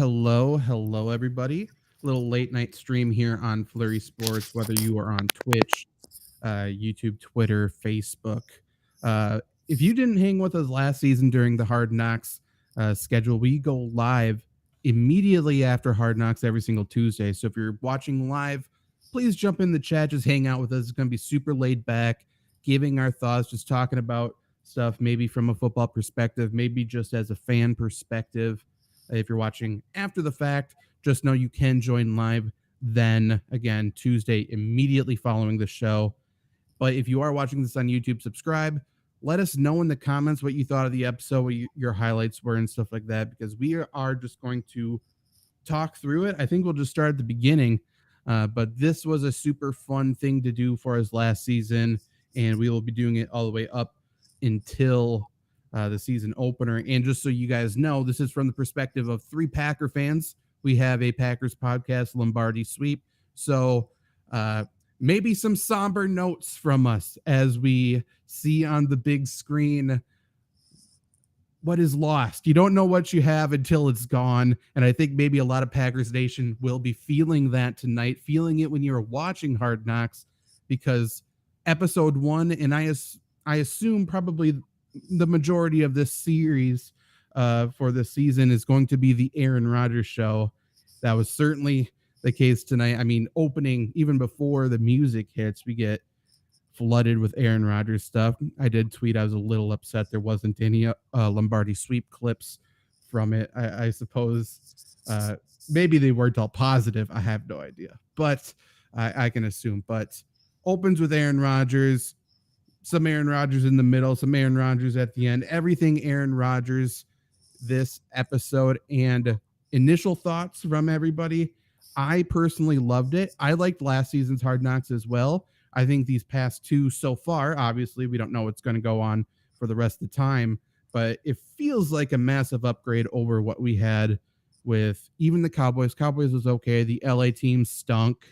Hello, everybody. Little late night stream here on FlurrySports, whether you are on Twitch, YouTube, Twitter, Facebook. Uh, if you didn't hang with us last season during the Hard Knocks schedule, we go live immediately after Hard Knocks every single Tuesday. So if you're watching live, please jump in the chat, just hang out with us. It's going to be super laid back, giving our thoughts, just talking about stuff, maybe from a football perspective, maybe just as a fan perspective. If you're watching after the fact, just know you can join live then again Tuesday immediately following the show. But if you are watching this on YouTube, subscribe. Let us know in the comments what you thought of the episode, what your highlights were and stuff like that, because we are just going to talk through it. I think we'll just start at the beginning. But this was a super fun thing to do for us last season, and we will be doing it all the way up until the season opener. And just so you guys know, this is from the perspective of three Packer fans. We have a Packers podcast, Lombardi Sweep. So maybe some somber notes from us as we see on the big screen what is lost. You don't know what you have until it's gone. And I think maybe a lot of Packers Nation will be feeling that tonight, feeling it when you're watching Hard Knocks, because episode 1, and I assume probably the majority of this series for this season is going to be the Aaron Rodgers show. That was certainly the case tonight. I mean, opening, even before the music hits, we get flooded with Aaron Rodgers stuff. I did tweet I was a little upset there wasn't any Lombardi Sweep clips from it. I suppose maybe they weren't all positive. I have no idea, but I can assume. But opens with Aaron Rodgers, some Aaron Rodgers in the middle, some Aaron Rodgers at the end, everything Aaron Rodgers this episode. And initial thoughts from everybody. I personally loved it. I liked last season's Hard Knocks as well. I think these past two so far, obviously we don't know what's going to go on for the rest of the time, but it feels like a massive upgrade over what we had with even the Cowboys. Cowboys was okay. The LA team stunk.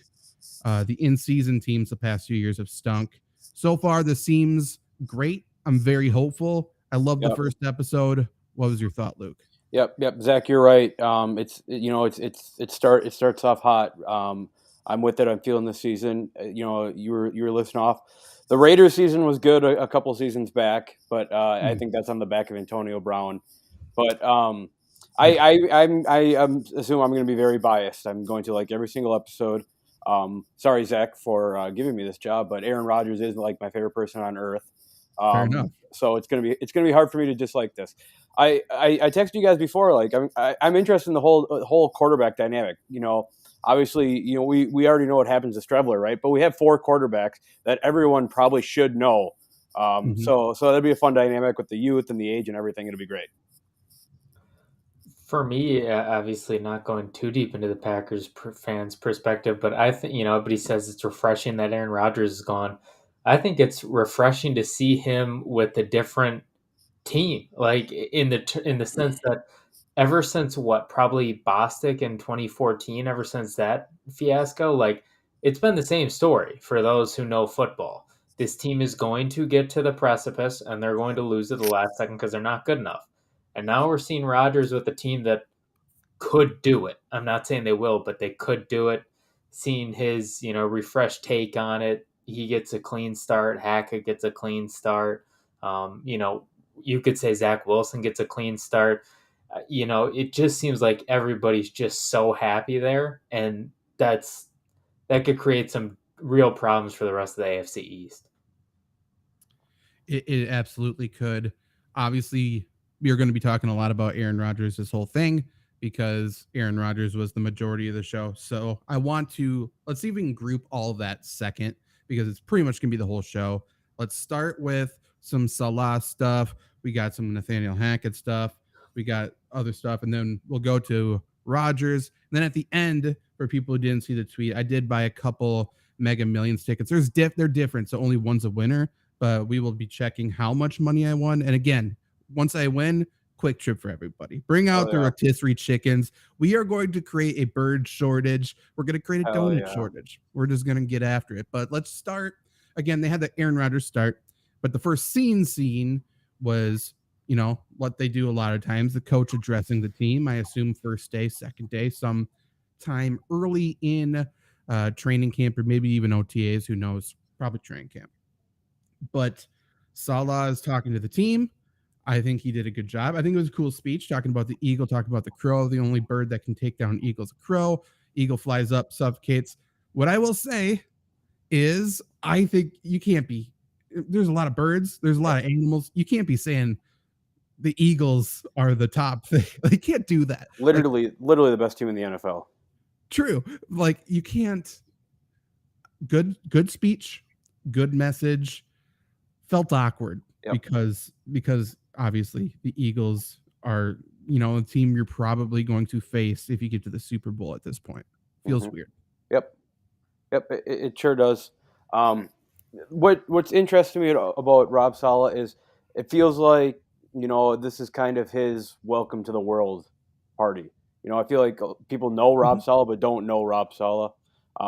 The in-season teams the past few years have stunk. So far, this seems great. I'm very hopeful. I love the first episode. What was your thought, Luke? Yep. Zach, you're right. It starts off hot. I'm with it. I'm feeling this season. You were listening off. The Raiders season was good a couple seasons back, but I think that's on the back of Antonio Brown. But I assume I'm going to be very biased. I'm going to like every single episode. Sorry, Zach, for giving me this job, but Aaron Rodgers is like my favorite person on earth. Fair enough. So it's gonna be hard for me to dislike this. I texted you guys before, like I'm interested in the whole quarterback dynamic. Obviously, we already know what happens to Strebler, right? But we have 4 quarterbacks that everyone probably should know. So that'd be a fun dynamic with the youth and the age and everything. It'll be great. For me, obviously not going too deep into the Packers fans' perspective, but I think, everybody says it's refreshing that Aaron Rodgers is gone. I think it's refreshing to see him with a different team, like in the sense that ever since probably Bostic in 2014, ever since that fiasco, like it's been the same story for those who know football. This team is going to get to the precipice and they're going to lose at the last second because they're not good enough. And now we're seeing Rodgers with a team that could do it. I'm not saying they will, but they could do it. Seeing his, refreshed take on it, he gets a clean start. Hackett gets a clean start. You could say Zach Wilson gets a clean start. It just seems like everybody's just so happy there, and that could create some real problems for the rest of the AFC East. It absolutely could. Obviously, we are going to be talking a lot about Aaron Rodgers this whole thing because Aaron Rodgers was the majority of the show. So let's see if we can group all of that second, because it's pretty much going to be the whole show. Let's start with some Salah stuff. We got some Nathaniel Hackett stuff. We got other stuff. And then we'll go to Rodgers. And then at the end, for people who didn't see the tweet, I did buy a couple Mega Millions tickets. They're different. So only one's a winner, but we will be checking how much money I won. And again, once I win, quick trip for everybody. Bring out the rotisserie chickens. We are going to create a bird shortage. We're going to create a donut shortage. We're just going to get after it. But let's start. Again, they had the Aaron Rodgers start, but the first scene was what they do a lot of times, the coach addressing the team. I assume first day, second day, some time early in training camp, or maybe even OTAs. Who knows? Probably training camp. But Salah is talking to the team. I think he did a good job. I think it was a cool speech talking about the eagle, talking about the crow. The only bird that can take down eagle's a crow. Eagle flies up, suffocates. What I will say is, I think you can't be. There's a lot of birds. There's a lot of animals. You can't be saying the Eagles are the top thing. Like, you can't do that. Literally the best team in the NFL. True. Like, you can't. Good speech, good message. Felt awkward because obviously the Eagles are, a team you're probably going to face if you get to the Super Bowl at this point. Feels weird. Yep. It sure does. What's interesting to me about Rob Saleh is it feels like, this is kind of his welcome to the world party. I feel like people know Rob Saleh but don't know Rob Saleh,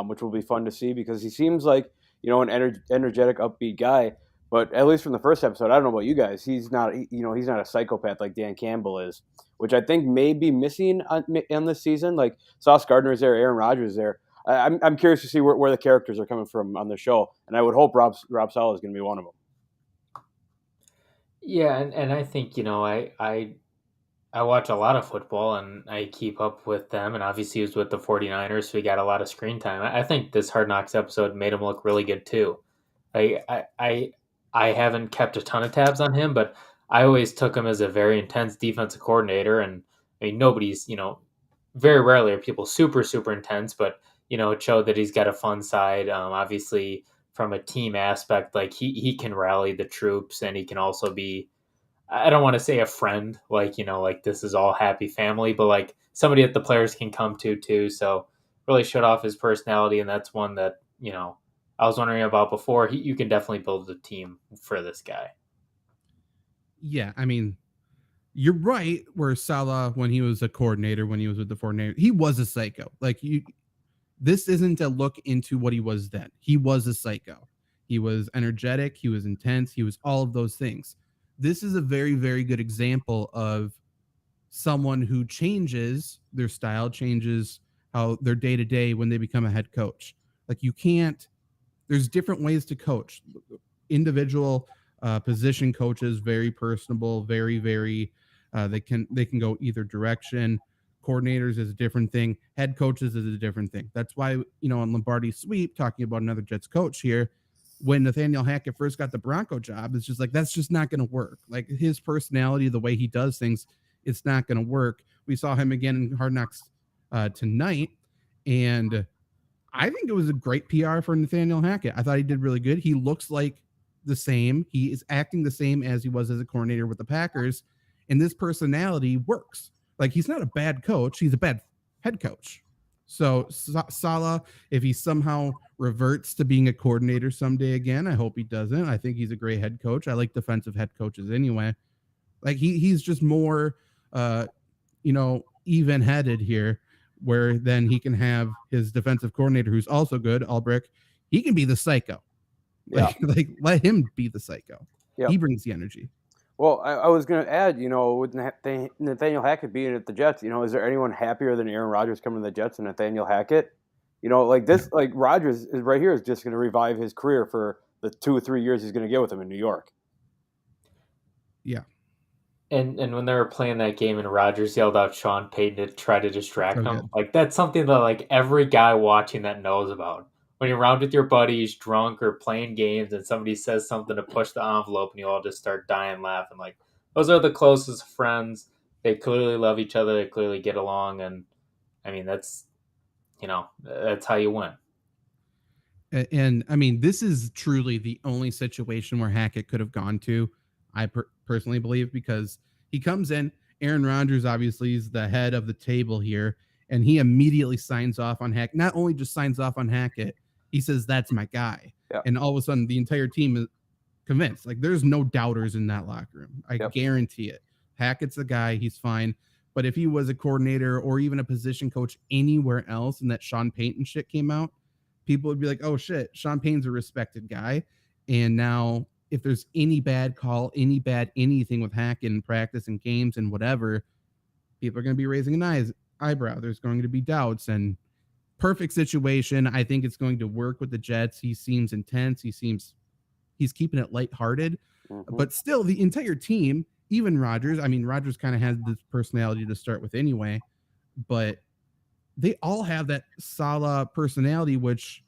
which will be fun to see because he seems like, an energetic, upbeat guy. But at least from the first episode, I don't know about you guys, he's not a psychopath like Dan Campbell is, which I think may be missing on this season. Like Sauce Gardner's there, Aaron Rodgers is there. I'm curious to see where the characters are coming from on the show, and I would hope Rob Saleh is going to be one of them. Yeah, and I think I watch a lot of football and I keep up with them, and obviously he was with the 49ers, so he got a lot of screen time. I think this Hard Knocks episode made him look really good too. I haven't kept a ton of tabs on him, but I always took him as a very intense defensive coordinator, and I mean nobody's very rarely are people super super intense, but it showed that he's got a fun side. Obviously, from a team aspect, like he can rally the troops, and he can also be, I don't want to say a friend, like like this is all happy family, but like somebody that the players can come to too. So really showed off his personality, and that's one that I was wondering about before. You can definitely build a team for this guy. Yeah, I mean, you're right. Where Salah, when he was a coordinator, when he was with the 49ers, he was a psycho. Like, this isn't a look into what he was then. He was a psycho. He was energetic. He was intense. He was all of those things. This is a very, very good example of someone who changes their style, changes how their day to day when they become a head coach. Like, you can't, there's different ways to coach. Individual position coaches, very personable, very, very, they can go either direction. Coordinators is a different thing. Head coaches is a different thing. That's why, on Lombardi's sweep, talking about another Jets coach here, when Nathaniel Hackett first got the Bronco job, it's just like, that's just not going to work. Like, his personality, the way he does things, it's not going to work. We saw him again in Hard Knocks tonight, and I think it was a great PR for Nathaniel Hackett. I thought he did really good. He looks like the same. He is acting the same as he was as a coordinator with the Packers, and this personality works. Like, he's not a bad coach. He's a bad head coach. So Salah, if he somehow reverts to being a coordinator someday again, I hope he doesn't. I think he's a great head coach. I like defensive head coaches anyway. Like, he's just more, even-headed here, where then he can have his defensive coordinator, who's also good, Albrecht. He can be the psycho. Like, let him be the psycho. Yeah. He brings the energy. Well, I was going to add, with Nathaniel Hackett being at the Jets, is there anyone happier than Aaron Rodgers coming to the Jets and Nathaniel Hackett? Like this, like Rodgers is right here is just going to revive his career for the 2 or 3 years he's going to get with him in New York. Yeah. And when they were playing that game and Rodgers yelled out Sean Payton to try to distract him, like that's something that like every guy watching that knows about. When you're around with your buddies, drunk or playing games, and somebody says something to push the envelope, and you all just start dying laughing. Like, those are the closest friends. They clearly love each other. They clearly get along, and I mean that's how you win. And I mean, this is truly the only situation where Hackett could have gone to, I personally believe, because he comes in. Aaron Rodgers obviously is the head of the table here, and he immediately signs off on Hackett. Not only just signs off on Hackett, he says, that's my guy. Yeah. And all of a sudden, the entire team is convinced. Like, there's no doubters in that locker room. I guarantee it. Hackett's the guy. He's fine. But if he was a coordinator or even a position coach anywhere else and that Sean Payton shit came out, people would be like, oh, shit, Sean Payton's a respected guy. And now if there's any bad call, any bad anything with Hackett in practice and games and whatever, people are going to be raising an eyebrow. There's going to be doubts, and perfect situation. I think it's going to work with the Jets. He seems intense. He's keeping it lighthearted, but still the entire team, even Rodgers. I mean, Rodgers kind of has this personality to start with anyway, but they all have that Salah personality, which,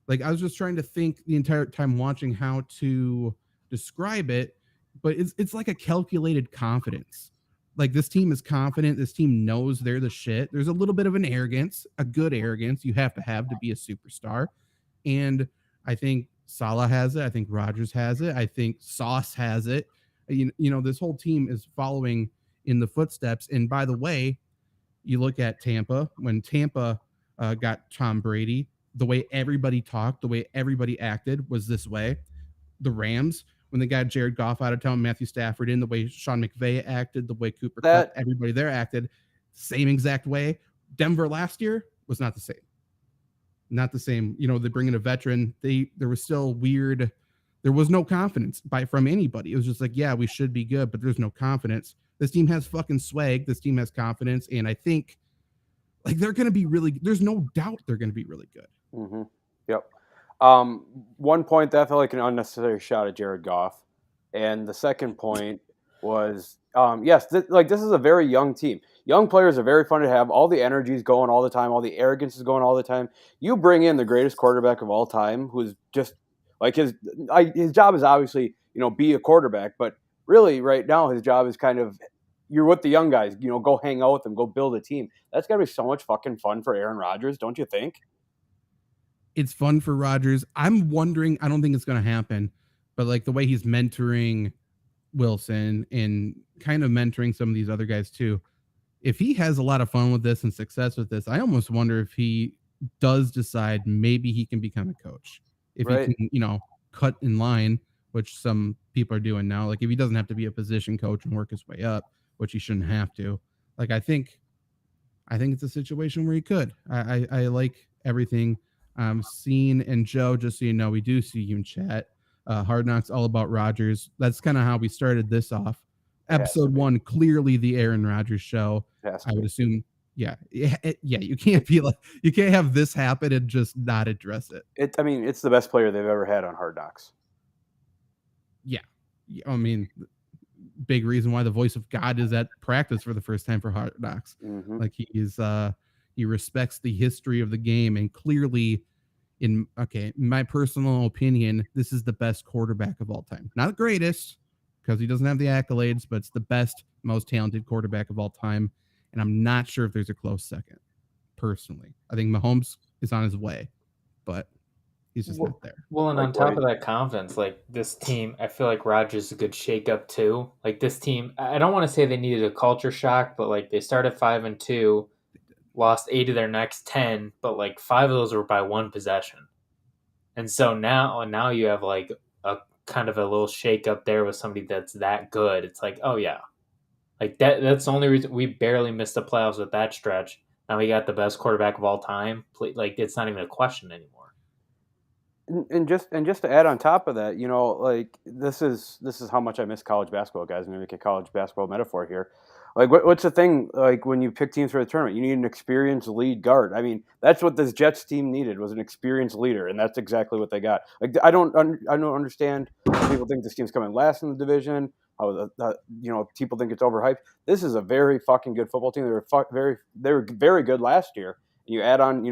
like, I was just trying to think the entire time watching how to describe it, but it's like a calculated confidence. Like, this team is confident. This team knows they're the shit. There's a little bit of an arrogance, a good arrogance you have to be a superstar. And I think Salah has it. I think Rodgers has it. I think Sauce has it. This whole team is following in the footsteps. And by the way, you look at Tampa, when Tampa got Tom Brady, the way everybody talked, the way everybody acted was this way. The Rams, when they got Jared Goff out of town, Matthew Stafford in, the way Sean McVay acted, the way Cooper Kupp, everybody there acted, same exact way. Denver last year was not the same. Not the same. They bring in a veteran. There was still weird. There was no confidence from anybody. It was just like, yeah, we should be good, but there's no confidence. This team has fucking swag. This team has confidence, and I think, like, they're going to be really. There's no doubt they're going to be really good. Mm-hmm. Yep. One point that felt like an unnecessary shot at Jared Goff, and the second point was, yes, this is a very young team. Young players are very fun to have. All the energy is going all the time. All the arrogance is going all the time. You bring in the greatest quarterback of all time, who's just like his job is obviously be a quarterback, but really right now his job is kind of, you're with the young guys. Go hang out with them. Go build a team. That's gotta be so much fucking fun for Aaron Rodgers, don't you think? It's fun for Rodgers. I'm wondering, I don't think it's going to happen, but like the way he's mentoring Wilson and kind of mentoring some of these other guys too, if he has a lot of fun with this and success with this, I almost wonder if he does decide maybe he can become a coach. If he can, cut in line, which some people are doing now. Like, if he doesn't have to be a position coach and work his way up, which he shouldn't have to. Like, I think it's a situation where he could. I like everything seen. And Joe, just so you know, we do see you in chat. Hard Knocks all about Rodgers. That's kind of how we started this off. Episode 1, clearly the Aaron Rodgers show. I would assume. Yeah. You can't have this happen and just not address it. It's the best player they've ever had on Hard Knocks. Yeah. I mean, big reason why the voice of God is at practice for the first time for Hard Knocks. Mm-hmm. Like, he respects the history of the game, and clearly, in my personal opinion, this is the best quarterback of all time. Not the greatest, because he doesn't have the accolades, but it's the best, most talented quarterback of all time. And I'm not sure if there's a close second, personally. I think Mahomes is on his way, but he's just not there. Well, and on top of that confidence, like, this team, I feel like Rodgers is a good shakeup too. Like, this team, I don't want to say they needed a culture shock, but like, they started 5-2, lost 8 of their next 10, but like 5 of those were by one possession. And so now you have like a kind of a little shakeup there with somebody that's that good. It's like, oh yeah, like that's the only reason we barely missed the playoffs with that stretch. Now we got the best quarterback of all time. Like, it's not even a question anymore. And just to add on top of that, like, this is how much I miss college basketball, guys. I'm gonna make a college basketball metaphor here. Like, what's the thing? Like, when you pick teams for the tournament, you need an experienced lead guard. I mean, that's what this Jets team needed, was an experienced leader, and that's exactly what they got. Like, I don't understand how people think this team's coming last in the division. How people think it's overhyped. This is a very fucking good football team. They were very good last year. You add on,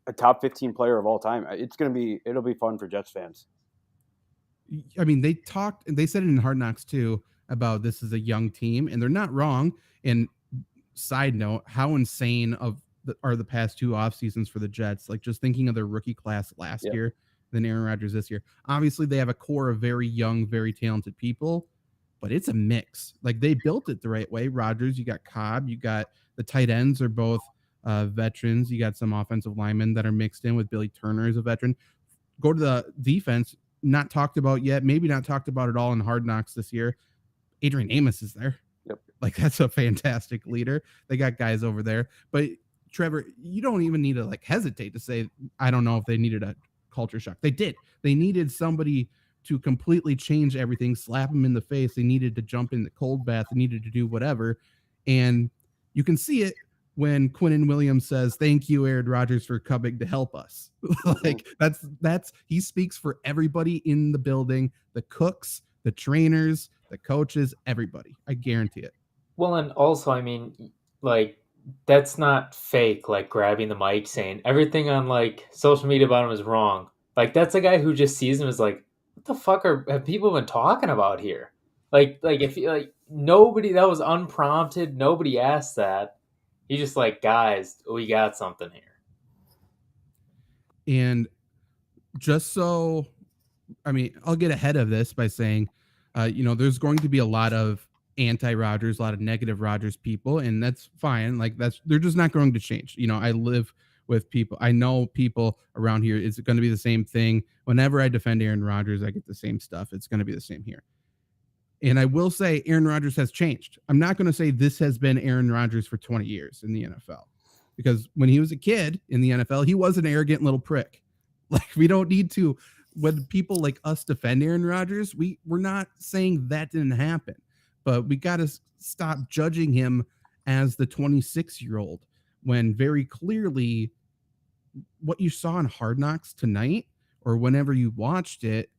a top 15 player of all time. It'll be fun for Jets fans. I mean, they said it in Hard Knocks too, about this is a young team, and they're not wrong. And side note, how insane are the past 2 off seasons for the Jets? Like, just thinking of their rookie class last year, than Aaron Rodgers this year. Obviously, they have a core of very young, very talented people, but it's a mix. Like, they built it the right way. Rodgers, you got Cobb, you got the tight ends are both veterans. You got some offensive linemen that are mixed in with Billy Turner as a veteran. Go to the defense, not talked about yet, maybe not talked about at all in Hard Knocks this year. Adrian Amos is there. Yep. Like, that's a fantastic leader. They got guys over there. But Trevor, you don't even need to like hesitate to say, I don't know if they needed a culture shock. They did. They needed somebody to completely change everything, slap him in the face. They needed to jump in the cold bath. They needed to do whatever. And you can see it when Quinnen Williams says, "Thank you, Aaron Rodgers, for coming to help us." Like that's he speaks for everybody in the building, the cooks, the trainers, the coaches, everybody. I guarantee it. Well, and also, I mean, like, that's not fake, like grabbing the mic saying everything on like social media about him is wrong. Like, that's a guy who just sees him as like, what the fuck have people been talking about here? Like if you like nobody, that was unprompted, nobody asked that. He's just like, guys, we got something here. And just so, I mean, I'll get ahead of this by saying, there's going to be a lot of anti-Rodgers, a lot of negative Rodgers people, and that's fine. Like they're just not going to change. I live with people. I know people around here. It's going to be the same thing. Whenever I defend Aaron Rodgers, I get the same stuff. It's going to be the same here. And I will say Aaron Rodgers has changed. I'm not going to say this has been Aaron Rodgers for 20 years in the NFL, because when he was a kid in the NFL, he was an arrogant little prick. Like, we don't need to, when people like us defend Aaron Rodgers, we're not saying that didn't happen, but we got to stop judging him as the 26-year-old when very clearly what you saw in Hard Knocks tonight or whenever you watched it,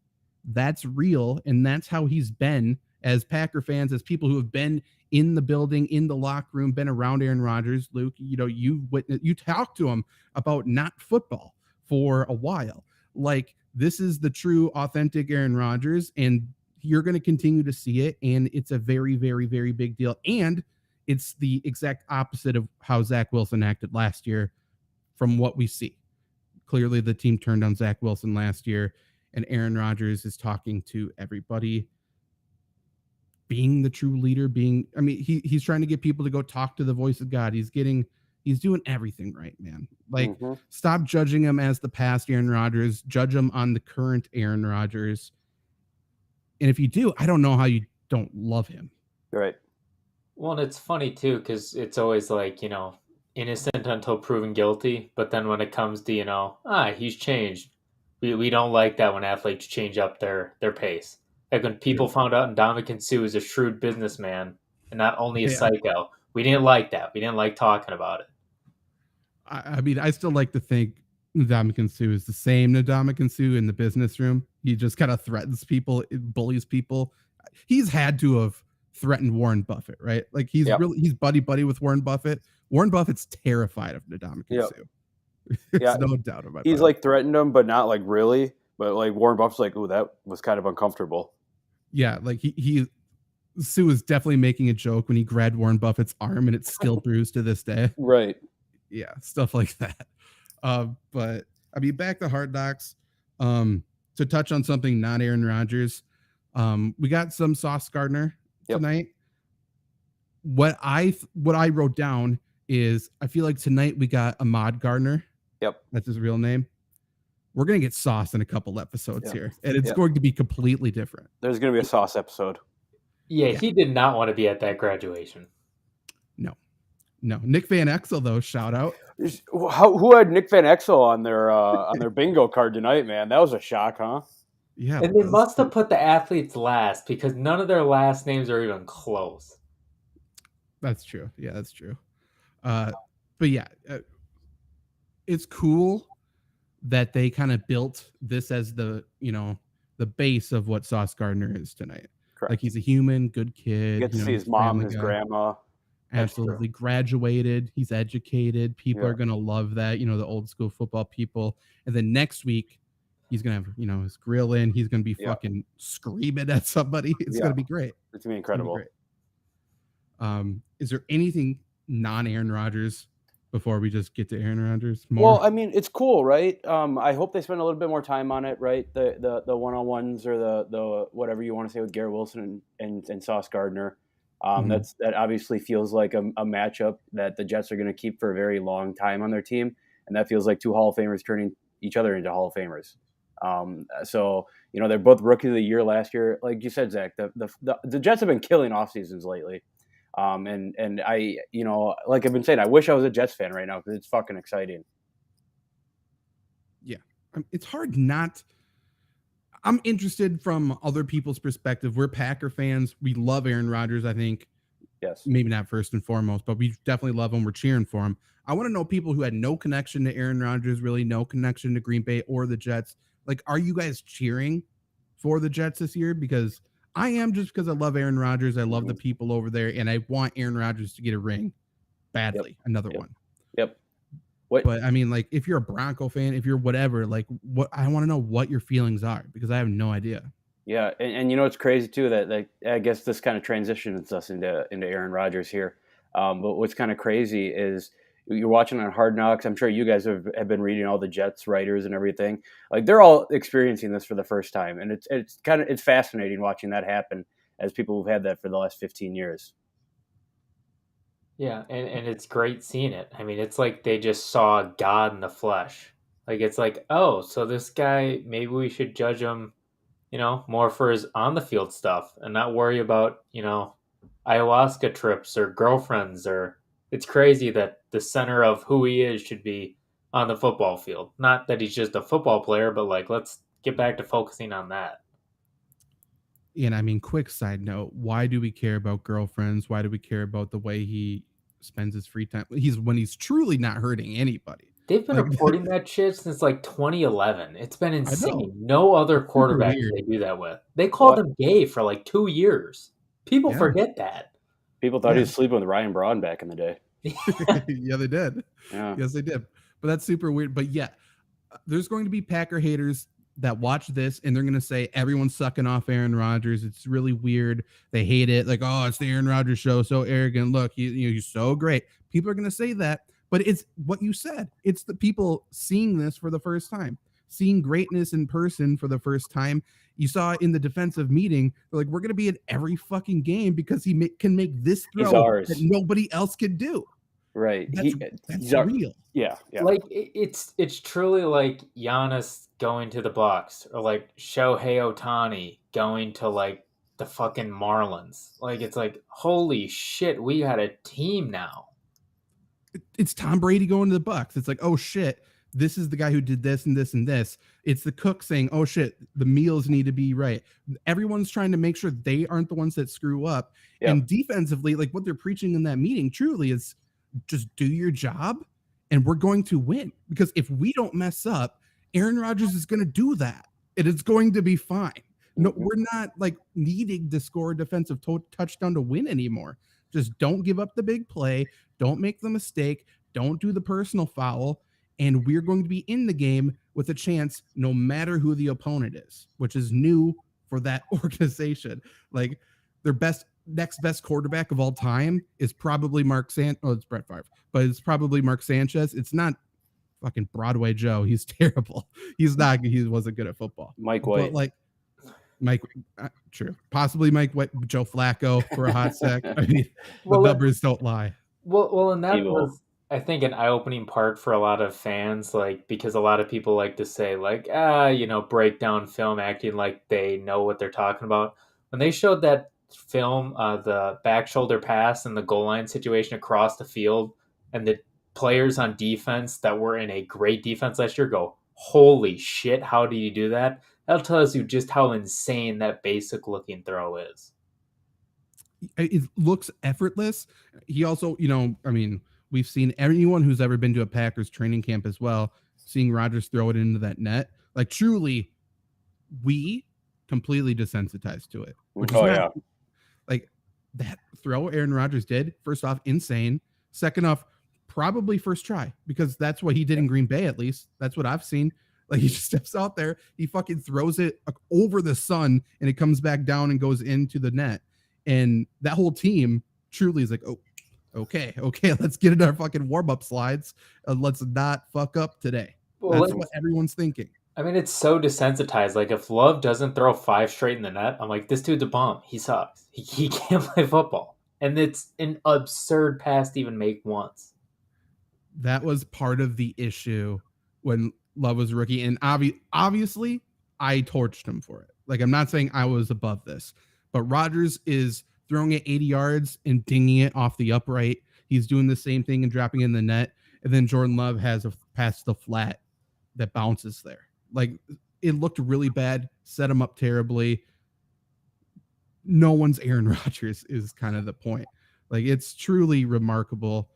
that's real. And that's how he's been as Packer fans, as people who have been in the building, in the locker room, been around Aaron Rodgers. Luke, you talked to him about not football for a while. Like, this is the true, authentic Aaron Rodgers, and you're going to continue to see it. And it's a very, very, very big deal. And it's the exact opposite of how Zach Wilson acted last year from what we see. Clearly, the team turned on Zach Wilson last year, and Aaron Rodgers is talking to everybody, being the true leader, he's trying to get people to go talk to the voice of God. He's doing everything right, man. Like, stop judging him as the past Aaron Rodgers, judge him on the current Aaron Rodgers. And if you do, I don't know how you don't love him. Right. Well, and it's funny too, because it's always like, innocent until proven guilty. But then when it comes to, he's changed. We don't like that when athletes change up their pace. Like when people found out Ndamukong Suh is a shrewd businessman and not only a psycho, we didn't like that. We didn't like talking about it. I mean, I still like to think Ndamukong Suh is the same Ndamukong Suh in the business room. He just kind of threatens people, bullies people. He's had to have threatened Warren Buffett, right? Like, he's buddy with Warren Buffett. Warren Buffett's terrified of Ndamukong Suh. There's no doubt about it. He's like threatened him, but not like really. But like Warren Buffett's like, "Ooh, that was kind of uncomfortable." Yeah, like Sue is definitely making a joke when he grabbed Warren Buffett's arm and it's still bruised to this day. Right. Yeah, stuff like that. But I mean, back to Hard Knocks. To touch on something not Aaron Rodgers, we got some Sauce Gardner tonight. What I wrote down is I feel like tonight we got Ahmad Gardner. Yep, that's his real name. We're gonna get Sauce in a couple episodes here, and it's going to be completely different. There's gonna be a Sauce episode. Yeah, he did not want to be at that graduation. No. Nick Van Exel, though, shout out. Who had Nick Van Exel on their bingo card tonight, man? That was a shock, huh? Yeah. And they must have put the athletes last because none of their last names are even close. That's true. Yeah, that's true. But yeah, it's cool that they kind of built this as the base of what Sauce Gardner is tonight. Correct. Like, he's a human, good kid. You get to see his mom, his grandma. Absolutely. Graduated. He's educated. People are going to love that, the old school football people. And then next week, he's going to have, his grill in. He's going to be fucking screaming at somebody. It's going to be great. It's going to be incredible. Is there anything non-Aaron Rodgers before we just get to Aaron Rodgers more? Well, I mean, it's cool, right? I hope they spend a little bit more time on it, right? The one-on-ones or the whatever you want to say with Garrett Wilson and Sauce Gardner. That obviously feels like a matchup that the Jets are going to keep for a very long time on their team, and that feels like two Hall of Famers turning each other into Hall of Famers. So they're both Rookie of the Year last year, like you said, Zach. The Jets have been killing off seasons lately, and I like I've been saying, I wish I was a Jets fan right now because it's fucking exciting. Yeah, it's hard not. I'm interested from other people's perspective. We're Packer fans. We love Aaron Rodgers, I think. Yes. Maybe not first and foremost, but we definitely love him. We're cheering for him. I want to know people who had no connection to Aaron Rodgers, really no connection to Green Bay or the Jets. Like, are you guys cheering for the Jets this year? Because I am, just because I love Aaron Rodgers. I love the people over there, and I want Aaron Rodgers to get a ring badly. Yep. Another one. Yep. What? But I mean, like, if you're a Bronco fan, if you're whatever, like, what I want to know what your feelings are, because I have no idea. Yeah, and you know it's crazy too that, like, I guess this kind of transitions us into Aaron Rodgers here. But what's kind of crazy is you're watching on Hard Knocks. I'm sure you guys have been reading all the Jets writers and everything. Like, they're all experiencing this for the first time, and it's fascinating watching that happen as people who've had that for the last 15 years. Yeah, and it's great seeing it. I mean, it's like they just saw God in the flesh. Like, it's like, oh, so this guy, maybe we should judge him, more for his on the field stuff and not worry about, ayahuasca trips or girlfriends. Or it's crazy that the center of who he is should be on the football field. Not that he's just a football player, but like, let's get back to focusing on that. And I mean, quick side note, why do we care about girlfriends? Why do we care about the way he spends his free time? When he's truly not hurting anybody. They've been Like, reporting that shit since like 2011. It's been know. insane. No other quarterback weird. they do that with. They called What? him gay for like 2 years. People Yeah. forget that. People thought he was sleeping with Ryan Braun back in the day. Yeah, they did. Yeah. Yes, they did. But that's super weird. But yeah, there's going to be Packer haters that watch this and they're going to say everyone's sucking off Aaron Rodgers. It's really weird. They hate it. Like, oh, it's the Aaron Rodgers show. So arrogant. Look, he's so great. People are going to say that. But it's what you said. It's the people seeing this for the first time, seeing greatness in person for the first time. You saw in the defensive meeting, they're like, we're going to be in every fucking game because he can make this throw that nobody else can do. Right. That's real. Yeah. Like, it's truly like Giannis going to the Bucks or like Shohei Ohtani going to like the fucking Marlins. Like, it's like, holy shit, we got a team now. It's Tom Brady going to the Bucks. It's like, oh shit, this is the guy who did this and this and this. It's the cook saying, oh shit, the meals need to be right. Everyone's trying to make sure they aren't the ones that screw up. Yep. And defensively, like what they're preaching in that meeting truly is just do your job and we're going to win. Because if we don't mess up, Aaron Rodgers is going to do that and it's going to be fine. No, we're not like needing to score a defensive touchdown to win anymore. Just don't give up the big play. Don't make the mistake. Don't do the personal foul. And we're going to be in the game with a chance no matter who the opponent is, which is new for that organization. Like their next best quarterback of all time is probably it's Brett Favre, but it's probably Mark Sanchez. It's not fucking Broadway Joe. He's terrible. He wasn't good at football. Mike White. But like Mike, true. Possibly Mike White, Joe Flacco for a hot sec. I mean, the numbers don't lie. Well, and that was, I think, an eye-opening part for a lot of fans, like, because a lot of people like to say, like, break down film acting like they know what they're talking about. When they showed that film, the back shoulder pass and the goal line situation across the field, and the players on defense that were in a great defense last year go, holy shit, how do you do that? That tells you just how insane that basic-looking throw is. It looks effortless. He also, we've seen anyone who's ever been to a Packers training camp as well, seeing Rodgers throw it into that net. Like, truly, we completely desensitized to it. Which is like, that throw Aaron Rodgers did, first off, insane. Second off, probably first try, because that's what he did in Green Bay, at least. That's what I've seen. Like, he just steps out there, he fucking throws it over the sun, and it comes back down and goes into the net. And that whole team truly is like, oh, okay, let's get in our fucking warm-up slides. Let's not fuck up today. Well, that's what everyone's thinking. I mean, it's so desensitized. Like, if Love doesn't throw 5 straight in the net, I'm like, this dude's a bum. He sucks. He can't play football. And it's an absurd pass to even make once. That was part of the issue when Love was a rookie. And obviously, I torched him for it. Like, I'm not saying I was above this. But Rodgers is throwing it 80 yards and dinging it off the upright. He's doing the same thing and dropping in the net. And then Jordan Love has a pass to the flat that bounces there. Like, it looked really bad, set him up terribly. No one's Aaron Rodgers is kind of the point. Like, it's truly remarkable.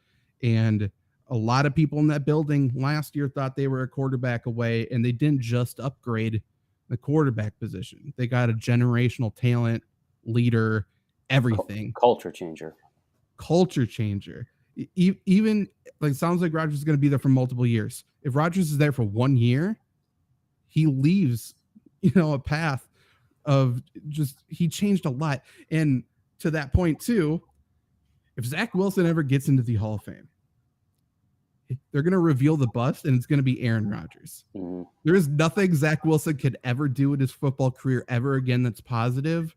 And a lot of people in that building last year thought they were a quarterback away, and they didn't just upgrade the quarterback position. They got a generational talent, leader, everything. Culture changer. Even like, sounds like Rodgers is going to be there for multiple years. If Rodgers is there for 1 year, he leaves, a path of just, he changed a lot. And to that point too, if Zach Wilson ever gets into the Hall of Fame, they're going to reveal the bust, and it's going to be Aaron Rodgers. Mm-hmm. There is nothing Zach Wilson could ever do in his football career ever again that's positive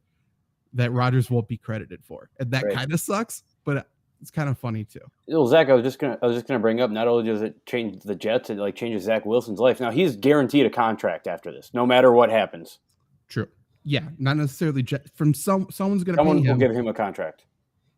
that Rodgers won't be credited for. And that kind of sucks, but it's kind of funny too. Well, Zach, I was just gonna bring up, not only does it change the Jets, it like changes Zach Wilson's life. Now he's guaranteed a contract after this, no matter what happens. True. Yeah, not necessarily from someone's going to pay him. Someone will give him a contract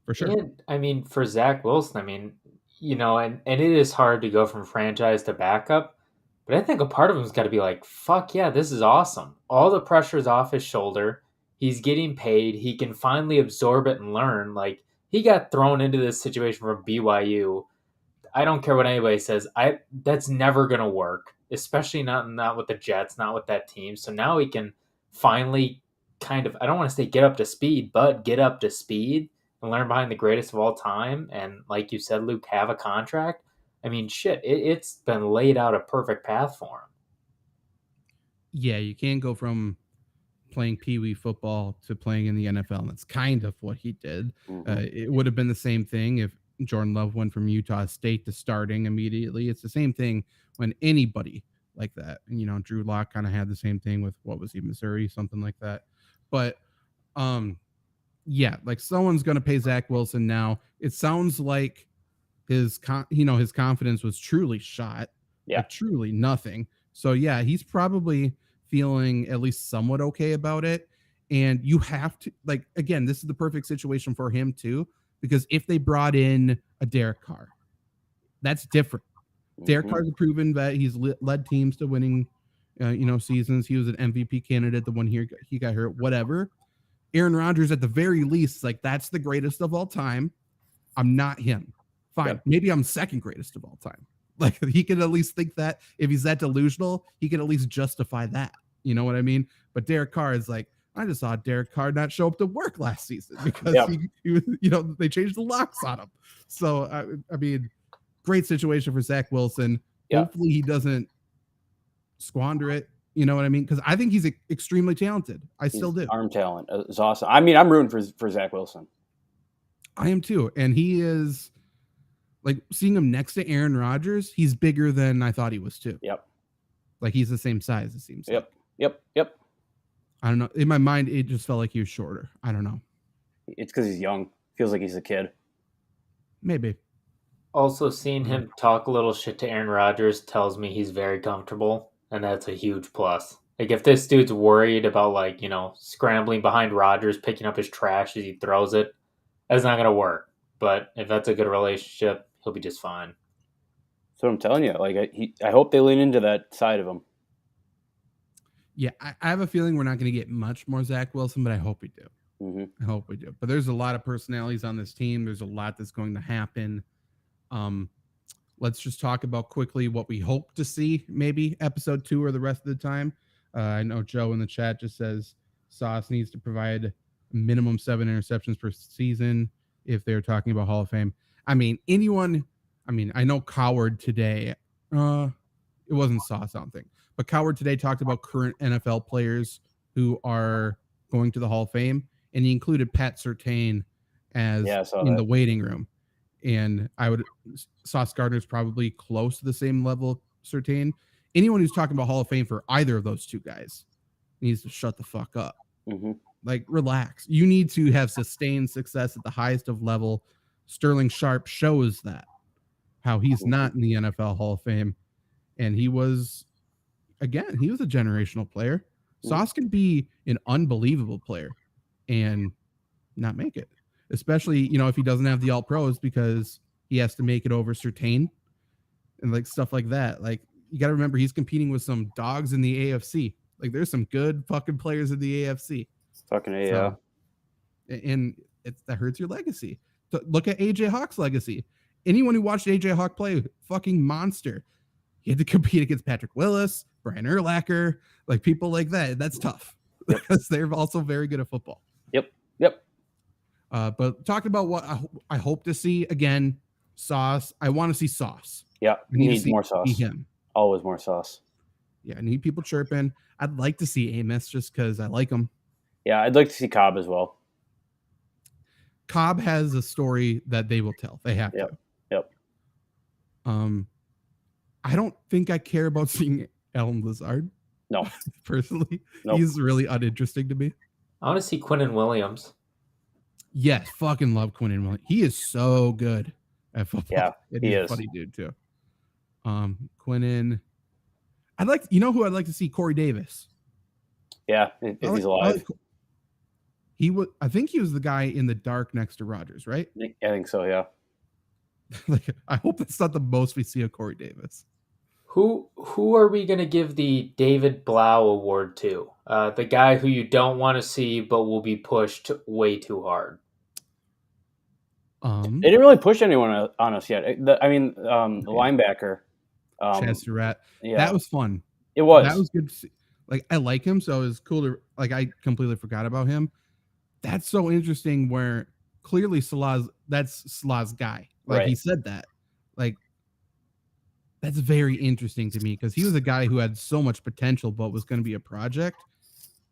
for sure. And, I mean, for Zach Wilson, and it is hard to go from franchise to backup, but I think a part of him's got to be like, fuck yeah, this is awesome. All the pressure's off his shoulder. He's getting paid. He can finally absorb it and learn. Like, he got thrown into this situation from BYU. I don't care what anybody says. That's never going to work, especially not with the Jets, not with that team. So now he can finally kind of, I don't want to say get up to speed, but get up to speed and learn behind the greatest of all time. And like you said, Luke, have a contract. I mean, shit, it's been laid out a perfect path for him. Yeah, you can't go from playing Pee-wee football to playing in the NFL, and that's kind of what he did. Mm-hmm. It would have been the same thing if Jordan Love went from Utah State to starting immediately. It's the same thing when anybody like that. And, Drew Lock kind of had the same thing with, what was he, Missouri, something like that. But yeah, like, someone's going to pay Zach Wilson now. It sounds like his confidence was truly shot. Yeah, like, truly nothing. So yeah, he's probably feeling at least somewhat okay about it. And you have to, like, again, this is the perfect situation for him too, because if they brought in a Derek Carr, that's different. Mm-hmm. Derek Carr's a proven vet. He's led teams to winning, seasons. He was an MVP candidate the one year he got hurt, whatever. Aaron Rodgers, at the very least, like, that's the greatest of all time. I'm not him. Fine. Yep. Maybe I'm second greatest of all time. Like, he can at least think that. If he's that delusional, he can at least justify that. You know what I mean? But Derek Carr is like, I just saw Derek Carr not show up to work last season because he they changed the locks on him. So, I mean, great situation for Zach Wilson. Yep. Hopefully he doesn't squander it. You know what I mean? Because I think he's extremely talented. He's still do. Arm talent is awesome. I mean, I'm rooting for Zach Wilson. I am too. And he is, like, seeing him next to Aaron Rodgers, he's bigger than I thought he was too. Yep. Like, he's the same size, it seems. Yep. Like. Yep. I don't know. In my mind, it just felt like he was shorter. I don't know. It's because he's young. Feels like he's a kid. Maybe. Also, seeing him talk a little shit to Aaron Rodgers tells me he's very comfortable, and that's a huge plus. Like, if this dude's worried about, like, scrambling behind Rodgers, picking up his trash as he throws it, that's not going to work. But if that's a good relationship, he'll be just fine. That's what I'm telling you. Like, I hope they lean into that side of him. Yeah, I have a feeling we're not going to get much more Zach Wilson, but I hope we do. Mm-hmm. I hope we do. But there's a lot of personalities on this team. There's a lot that's going to happen. Let's just talk about quickly what we hope to see, maybe episode 2 or the rest of the time. I know Joe in the chat just says Sauce needs to provide minimum 7 interceptions per season if they're talking about Hall of Fame. I mean, I know Coward today, it wasn't Sauce, I don't think, but Coward today talked about current NFL players who are going to the Hall of Fame, and he included Pat Surtain as the waiting room. And Sauce Gardner's probably close to the same level Surtain. Anyone who's talking about Hall of Fame for either of those two guys needs to shut the fuck up. Mm-hmm. Like, relax. You need to have sustained success at the highest of level. Sterling Sharp shows that, how he's not in the NFL Hall of Fame. And he was a generational player. Sauce can be an unbelievable player and not make it. Especially, if he doesn't have the All-Pros because he has to make it over Surtain and, like, stuff like that. Like, you got to remember, he's competing with some dogs in the AFC. Like there's some good fucking players in the AFC. Fucking A, So, and that hurts your legacy. So look at AJ Hawk's legacy. Anyone who watched AJ Hawk play, fucking monster. He had to compete against Patrick Willis, Brian Urlacher, like people like that. That's tough because they're also very good at football. Yep. But talking about what I hope to see again, Sauce. I want to see Sauce. Yeah, I need need to see more sauce. him. Always more sauce. Yeah, I need people chirping. I'd like to see Amos just because I like him. Yeah, I'd like to see Cobb as well. Cobb has a story that they will tell. They have to. Yep. I don't think I care about seeing Alan Lazard. No. Personally. Nope. He's really uninteresting to me. I want to see Quinnen Williams. Yes, fucking love Quinnen Williams. He is so good at football. Yeah, he he's is. A funny dude too. Quinnen. You know who I'd like to see? Corey Davis. Yeah, if he's alive. I think he was the guy in the dark next to Rodgers, right? I think so, yeah. Like, I hope that's not the most we see of Corey Davis. Who are we going to give the David Blau award to? The guy who you don't want to see but will be pushed way too hard. They didn't really push anyone on us yet. The linebacker. Chaz Surratt. Yeah. That was fun. It was. That was good to see. Like, I like him, so it was cool to, like, I completely forgot about him. That's so interesting where clearly that's Salah's guy. Like, right. He said that. Like, that's very interesting to me because he was a guy who had so much potential but was going to be a project.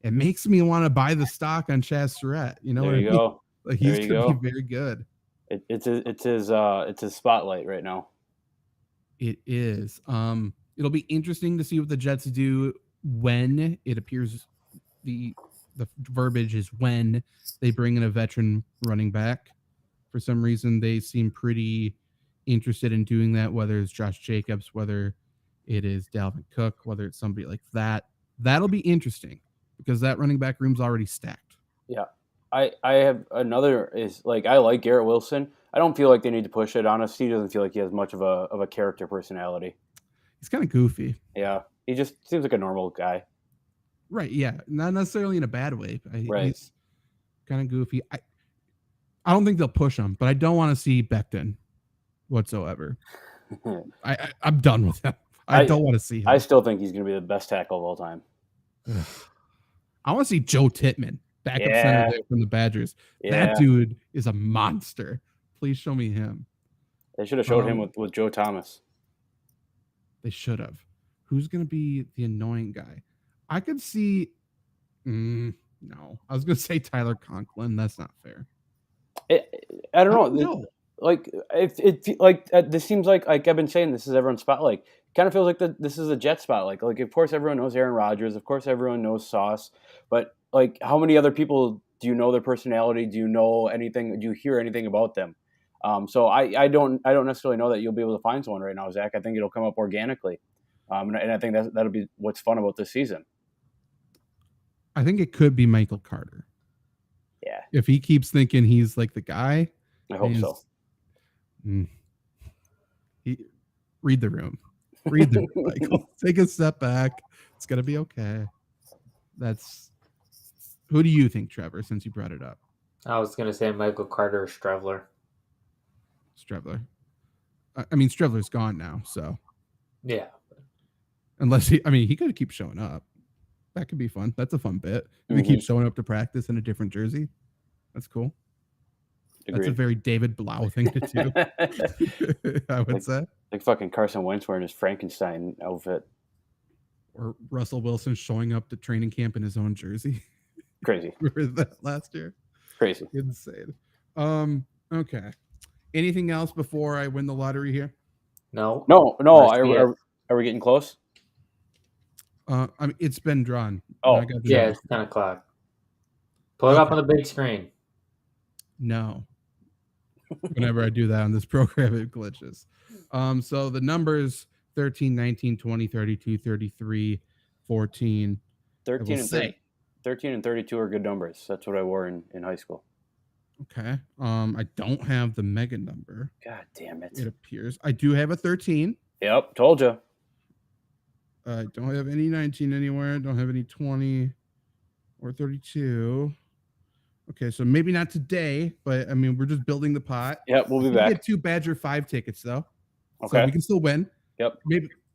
It makes me want to buy the stock on Chaz Surratt. You know there what you I mean? go. Like, he's going to be very good. It's his spotlight right now. It is. It'll be interesting to see what the Jets do when it appears the verbiage is when they bring in a veteran running back. For some reason, they seem pretty interested in doing that, whether it's Josh Jacobs, whether it is Dalvin Cook, whether it's somebody like that. That'll be interesting because that running back room's already stacked. Yeah. I have another is like I like Garrett Wilson. I don't feel like they need to push it on us. He doesn't feel like he has much of a character personality. He's kind of goofy. Yeah. He just seems like a normal guy. Right, yeah. Not necessarily in a bad way. Right. He's kind of goofy. I don't think they'll push him, but I don't want to see Becton whatsoever. I'm done with him. I don't want to see him. I still think he's going to be the best tackle of all time. I want to see Joe Tittman, backup center there from the Badgers. Yeah. That dude is a monster. Please show me him. They should have showed him with Joe Thomas. They should have. Who's going to be the annoying guy? I could see. No, I was going to say Tyler Conklin. That's not fair. I don't know. Like this seems like I've been saying this is everyone's spotlight. It kind of feels like this is a Jet spotlight. Like of course everyone knows Aaron Rodgers. Of course everyone knows Sauce. But like how many other people do you know their personality? Do you know anything? Do you hear anything about them? So I don't necessarily know that you'll be able to find someone right now, Zach. I think it'll come up organically, and I think that'll be what's fun about this season. I think it could be Michael Carter. Yeah. If he keeps thinking he's like the guy, I hope so. Read the room. Read the room, Michael. Take a step back. It's gonna be okay. Who do you think, Trevor? Since you brought it up, I was gonna say Michael Carter or Strevler. Strevler. I mean, Strevler's gone now, so yeah. Unless he could keep showing up. That could be fun. That's a fun bit. If he keeps showing up to practice in a different jersey, that's cool. Agreed. That's a very David Blau thing to do. I would say. Like fucking Carson Wentz wearing his Frankenstein outfit. Or Russell Wilson showing up to training camp in his own jersey. Crazy. Remember that last year? Crazy. Insane. Okay. Anything else before I win the lottery here? No. Are we getting close? It's been drawn. Oh, yeah, it's 10 o'clock. Pull it up on the big screen. No. Whenever I do that on this program, it glitches. So the numbers 13, 19, 20, 32, 33, 14. 13 and 32 are good numbers. That's what I wore in high school. Okay. I don't have the mega number. God damn it. It appears. I do have a 13. Yep, told you. Don't have any 19 anywhere. Don't have any 20 or 32. Okay, so maybe not today, but I mean, we're just building the pot. Yep, we'll be We back. get 2 Badger 5 tickets though, so Okay. we can still win. Yep.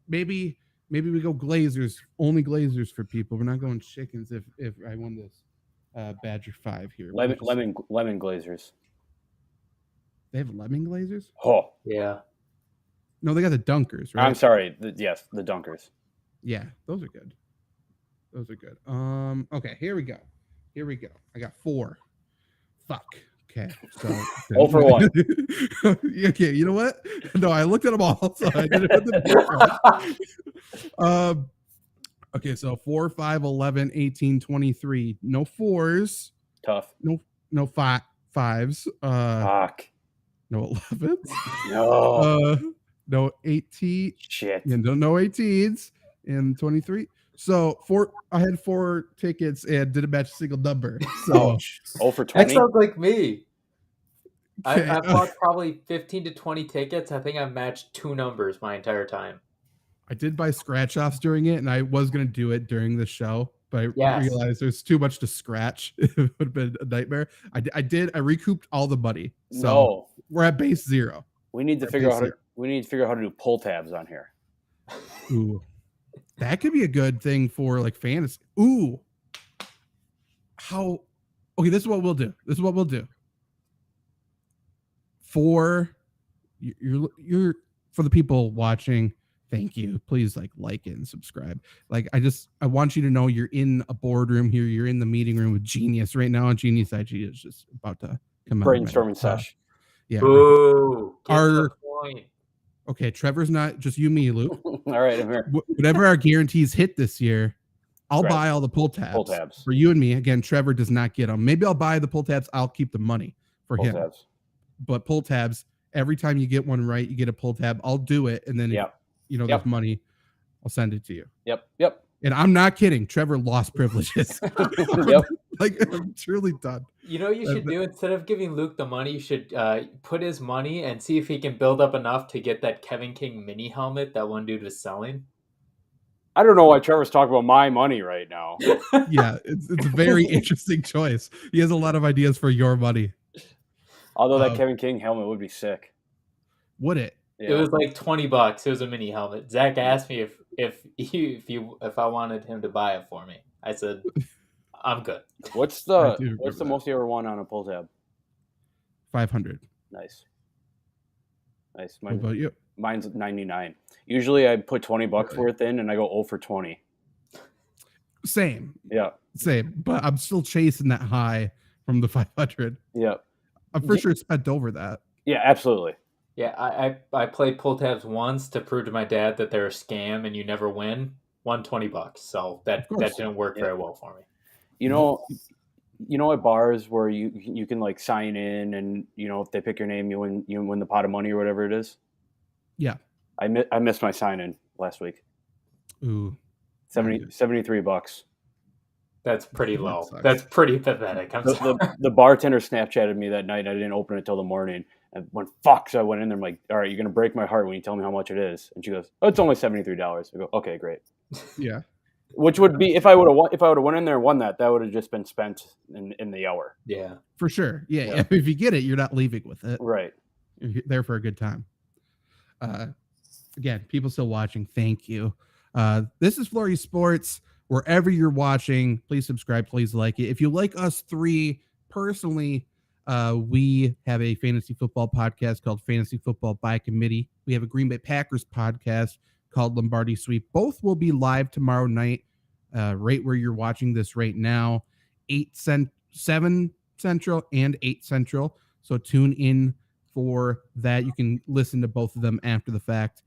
Maybe we go Glazers, only Glazers for people. We're not going chickens if I win this Badger 5 here. Lemon Glazers. They have lemon Glazers? Oh. Yeah. No, they got the Dunkers, right? I'm sorry. Yes, the Dunkers. Yeah, those are good. Okay, here we go. I got 4. Fuck. Okay, so 0 for 1. Okay, you know what? No, I looked at them all, so I did it with the okay, so 4, 5, 11, 18, 23. No 4s. Tough. No 5s. Fuck. No 11s. No. No 18. Shit. And no 18s and 23. So I had 4 tickets and didn't match a single number. So 0 for 20. That sounds like me. okay, I bought probably 15 to 20 tickets. I think I matched 2 numbers my entire time. I did buy scratch offs during it, and I was gonna do it during the show, but I Yes. realized there's too much to scratch. It would have been a nightmare. I recouped all the money. So No. we're at base 0. We need to figure out how to do pull tabs on here. Ooh. That could be a good thing for like fantasy. Ooh. Okay, this is what we'll do. For you're for the people watching, thank you. Please like it and subscribe. I want you to know you're in a boardroom here. You're in the meeting room with Genius right now. And Genius IG is just about to come out. Brainstorming sesh. Yeah. Boo. Get to the point. Okay, Trevor's not just you, me, Luke. All right, I'm here. Whatever our guarantees hit this year, I'll Right. buy all the pull tabs. Pull tabs. For you and me. Again, Trevor does not get them. Maybe I'll buy the pull tabs. I'll keep the money for Pull him. tabs. But pull tabs, every time you get one right, you get a pull tab. I'll do it. And then, Yep. if, there's money, I'll send it to you. Yep. And I'm not kidding. Trevor lost privileges. Yep. I'm truly done. You know what you should do? Instead of giving Luke the money, you should put his money and see if he can build up enough to get that Kevin King mini helmet that one dude was selling. I don't know why Trevor's talking about my money right now. Yeah, it's a very interesting choice. He has a lot of ideas for your money. Although that Kevin King helmet would be sick. Would it? Yeah. It was like $20. It was a mini helmet. Zach asked me if I wanted him to buy it for me. I said, I'm good. What's the most you ever won on a pull tab? 500. Nice. What about you? Mine's 99. Usually I put $20 worth in and I go 0 for 20. Same. Yeah. Same. But I'm still chasing that high from the 500. Yeah. I'm for sure spent over that. Yeah, absolutely. Yeah, I played pull tabs once to prove to my dad that they're a scam and you never win. Won $20. So that didn't work very well for me. You know at bars where you can like sign in and if they pick your name you win the pot of money or whatever it is. Yeah. I missed my sign in last week. Ooh. $73. That's pretty low. That's pretty pathetic. The bartender Snapchatted me that night. I didn't open it till the morning. And went fuck. So I went in there. I'm like, all right, you're gonna break my heart when you tell me how much it is. And she goes, oh, it's only $73. I go, okay, great. Yeah. Which would be if I would have went in there and won that would have just been spent in the hour. Yeah, for sure. Yeah. If you get it, you're not leaving with it. Right. You're there for a good time. Again, people still watching, thank you. This is FlurrySports. Wherever you're watching, please subscribe, please like it. If you like us three personally, we have a fantasy football podcast called Fantasy Football by Committee. We have a Green Bay Packers podcast called Lombardi Sweep. Both will be live tomorrow night, right where you're watching this right now, 7 Central and 8 Central. So tune in for that. You can listen to both of them after the fact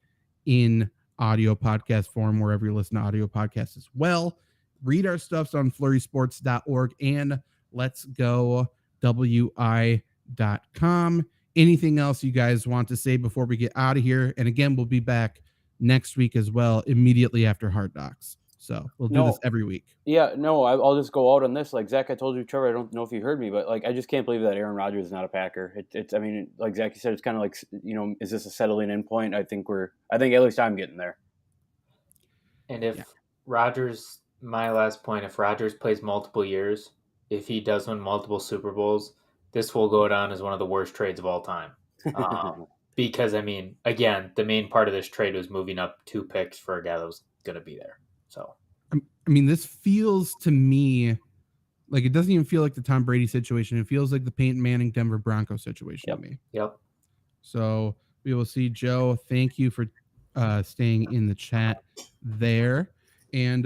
in audio podcast form, wherever you listen to audio podcasts as well. Read our stuffs on flurrysports.org and let's go wi.com. Anything else you guys want to say before we get out of here? And again, we'll be back next week as well, immediately after Hard Knocks. So we'll do this every week. Yeah, no, I'll just go out on this. Like Zach, I told you, Trevor, I don't know if you heard me, but like I just can't believe that Aaron Rodgers is not a Packer. It's I mean, like Zach, you said, it's kind of like, is this a settling in point? I think at least I'm getting there. And if Yeah. Rodgers, my last point, if Rodgers plays multiple years, if he does win multiple Super Bowls, this will go down as one of the worst trades of all time. Because, I mean, again, the main part of this trade was moving up 2 picks for a guy that was going to be there. So, I mean, this feels to me like it doesn't even feel like the Tom Brady situation. It feels like the Peyton Manning Denver Broncos situation to me. Yep. So we will see. Joe, thank you for staying in the chat there. And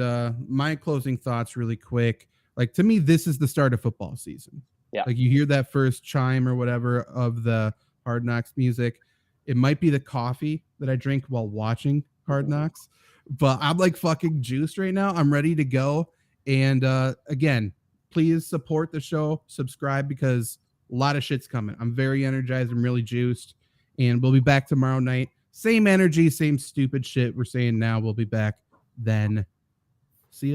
my closing thoughts really quick. Like, to me, this is the start of football season. Yeah. Like, you hear that first chime or whatever of the Hard Knocks music. It might be the coffee that I drink while watching Hard Knocks, but I'm like fucking juiced right now. I'm ready to go. And again, please support the show, subscribe, because a lot of shit's coming. I'm very energized. I'm really juiced. And we'll be back tomorrow night. Same energy, same stupid shit we're saying now. We'll be back then. See you later.